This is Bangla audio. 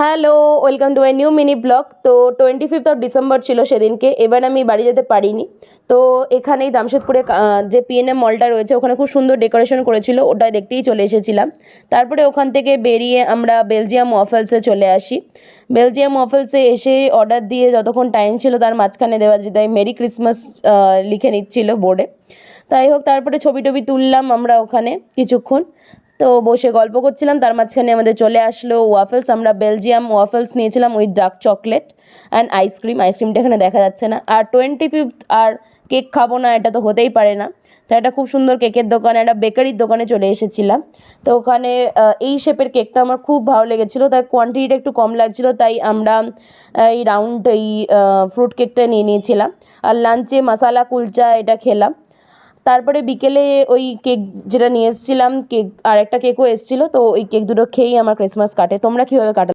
Hello, welcome to my new mini blog. তো 25th অফ ডিসেম্বর ছিল সেদিনকে। এবার আমি বাড়ি যেতে পারিনি। তো এখানেই জামশেদপুরে যে পিএনএম মলটা রয়েছে ওখানে খুব সুন্দর ডেকোরেশন করেছিল, ওটাই দেখতেই চলে এসেছিলাম। তারপরে ওখান থেকে বেরিয়ে আমরা বেলজিয়াম ওয়াফেলসে চলে আসি। বেলজিয়াম ওয়াফেলসে এসে অর্ডার দিয়ে যতক্ষণ টাইম ছিল তার মাঝখানে দেবাদ্রিদাই মেরি ক্রিসমাস লিখে নিচ্ছিল বোর্ডে। তাই হোক, তারপরে ছবি টবি তুললাম আমরা ওখানে কিছুক্ষণ। তো বসে গল্প করছিলাম, তার মাঝখানে আমাদের চলে আসলো ওয়াফেলস। আমরা বেলজিয়াম ওয়াফেলস নিয়েছিলাম উইথ ডার্ক চকলেট অ্যান্ড আইসক্রিমটা এখানে দেখা যাচ্ছে না। আর 25th আর কেক খাবো না এটা তো হতেই পারে না। তো একটা খুব সুন্দর কেকের দোকানে, একটা বেকারির দোকানে চলে এসেছিলাম। তো ওখানে এই শেপের কেকটা আমার খুব ভালো লেগেছিলো, তাই কোয়ান্টিটিটা একটু কম লাগছিলো, তাই আমরা এই রাউন্ড এই ফ্রুট কেকটা নিয়ে নিয়েছিলাম। আর লাঞ্চে মশালা কুলচা এটা খেলাম। তারপরে বিকেলে ওই কেক যেটা নিয়ে এসেছিলাম, কেক আর একটা কেকও এসেছিলো, তো ওই কেক দুটো খেয়েই আমার ক্রিসমাস কাটে। তোমরা কীভাবে কাটালে?